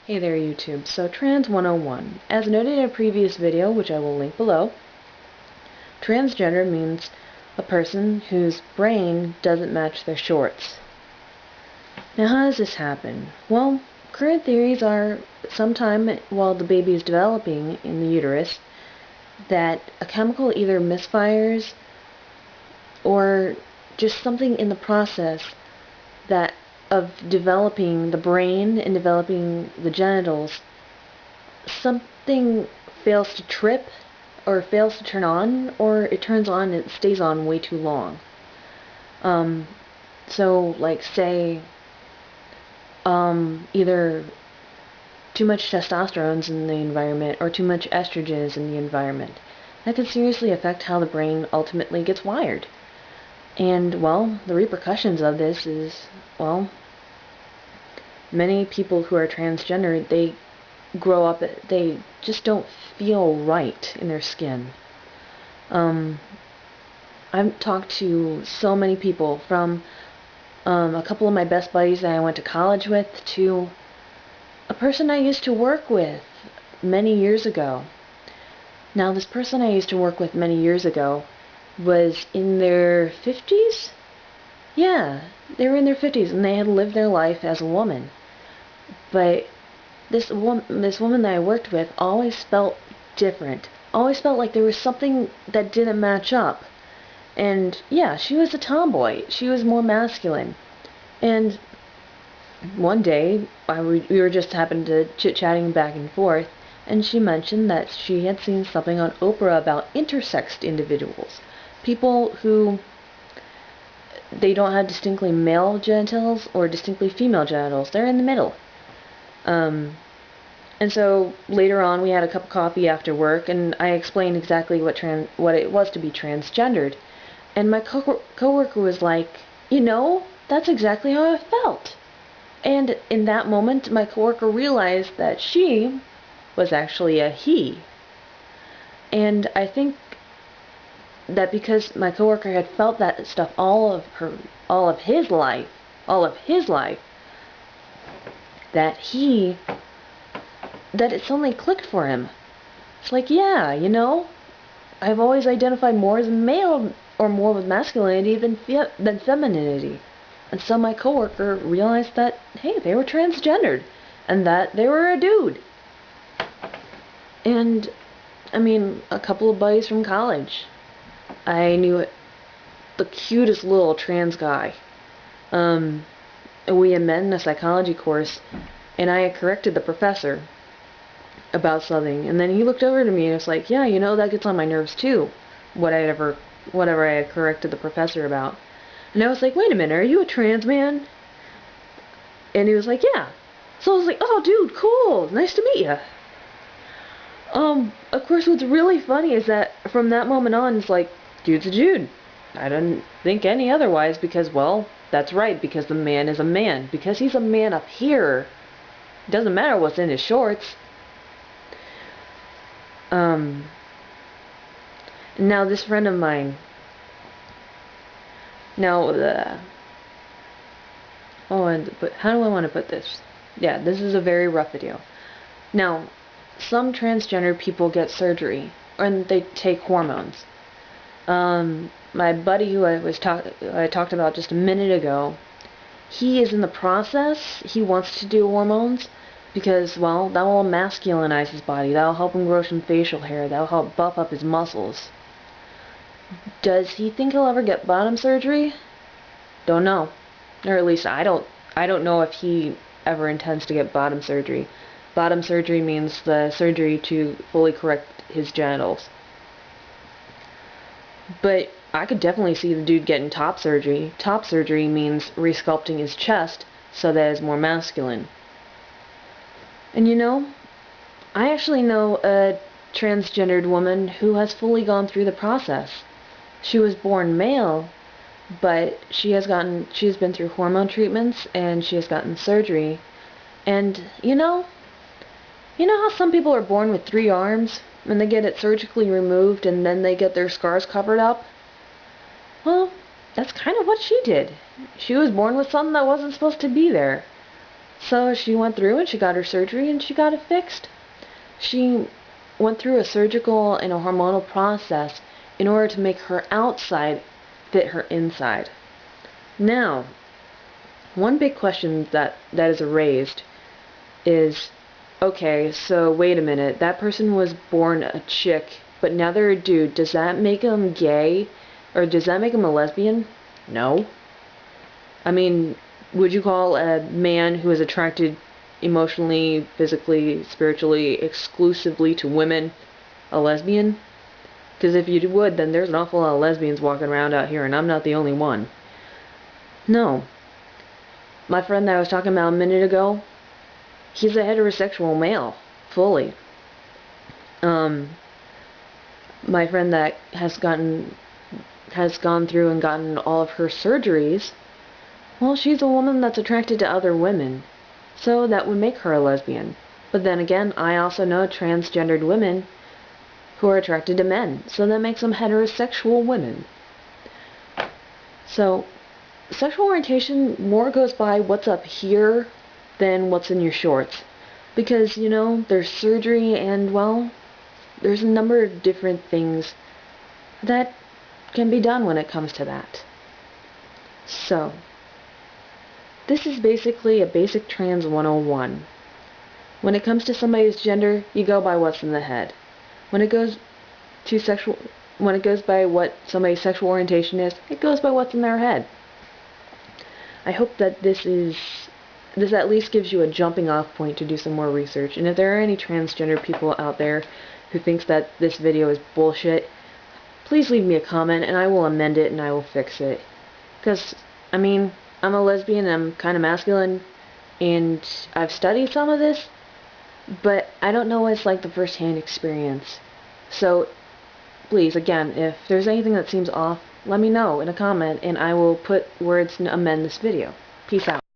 Hey there YouTube, so Trans 101. As noted in a previous video, which I will link below, transgender means a person whose brain doesn't match their shorts. Now how does this happen? Well, current theories are sometime while the baby is developing in the uterus that a chemical either misfires or just something in the process that of developing the brain and developing the genitals, something fails to trip or fails to turn on, or it turns on and it stays on way too long. So like say either too much testosterone's in the environment or too much estrogen is in the environment. That could seriously affect how the brain ultimately gets wired. And, well, the repercussions of this is, well, many people who are transgender, they grow up, they just don't feel right in their skin. I've talked to so many people, from a couple of my best buddies that I went to college with to a person I used to work with many years ago. Now, this person I used to work with many years ago was in their 50s? Yeah, they were in their 50s and they had lived their life as a woman. But this woman that I worked with always felt different. Always felt like there was something that didn't match up. And yeah, she was a tomboy. She was more masculine. And one day, we were just happened to chit-chatting back and forth, and she mentioned that she had seen something on Oprah about intersexed individuals. People who, they don't have distinctly male genitals or distinctly female genitals. They're in the middle. And so later on we had a cup of coffee after work, and I explained exactly what it was to be transgendered. And my coworker was like, you know, that's exactly how I felt. And in that moment, my coworker realized that she was actually a he. And I think that because my coworker had felt that stuff all of his life, that it suddenly clicked for him. It's like, yeah, you know, I've always identified more as male or more with masculinity than femininity. And so my coworker realized that, hey, they were transgendered and that they were a dude. And I mean, a couple of buddies from college, I knew the cutest little trans guy. We had met in a psychology course, and I had corrected the professor about something, and then he looked over to me and was like, yeah, you know, that gets on my nerves too, whatever I had corrected the professor about. And I was like, wait a minute, are you a trans man? And he was like, yeah. So I was like, oh, dude, cool, nice to meet you. Of course, what's really funny is that from that moment on, it's like, dude's a dude. I don't think any otherwise, because, well, that's right, because the man is a man. Because he's a man up here, it doesn't matter what's in his shorts. Now this friend of mine, but how do I want to put this? Yeah, this is a very rough video. Now, some transgender people get surgery, and they take hormones. My buddy who I talked about just a minute ago, he is in the process. He wants to do hormones because, well, that will masculinize his body. That will help him grow some facial hair. That will help buff up his muscles. Does he think he'll ever get bottom surgery? Don't know. Or at least I don't know if he ever intends to get bottom surgery. Bottom surgery means the surgery to fully correct his genitals. But I could definitely see the dude getting top surgery. Top surgery means resculpting his chest so that it's more masculine. And you know, I actually know a transgendered woman who has fully gone through the process. She was born male, but she has been through hormone treatments and she has gotten surgery. And you know how some people are born with 3 arms and they get it surgically removed and then they get their scars covered up? Well, that's kind of what she did. She was born with something that wasn't supposed to be there. So she went through and she got her surgery and she got it fixed. She went through a surgical and a hormonal process in order to make her outside fit her inside. Now, one big question that is raised is, okay, so wait a minute, that person was born a chick, but now they're a dude. Does that make them gay? Or does that make them a lesbian? No. I mean, would you call a man who is attracted emotionally, physically, spiritually, exclusively to women a lesbian? Because if you would, then there's an awful lot of lesbians walking around out here, and I'm not the only one. No. My friend that I was talking about a minute ago, he's a heterosexual male, fully. My friend that has gone through and gotten all of her surgeries, well, she's a woman that's attracted to other women, so that would make her a lesbian. But then again, I also know transgendered women who are attracted to men, so that makes them heterosexual women. So, sexual orientation more goes by what's up here than what's in your shorts. Because, you know, there's surgery and, well, there's a number of different things that can be done when it comes to that. So, this is basically a basic trans 101. When it comes to somebody's gender, you go by what's in the head. When it goes by what somebody's sexual orientation is, it goes by what's in their head. I hope that this at least gives you a jumping off point to do some more research. And if there are any transgender people out there who thinks that this video is bullshit, please leave me a comment and I will amend it and I will fix it. Because, I mean, I'm a lesbian, I'm kind of masculine, and I've studied some of this, but I don't know what it's like the first-hand experience. So, please, again, if there's anything that seems off, let me know in a comment, and I will put words and amend this video. Peace out.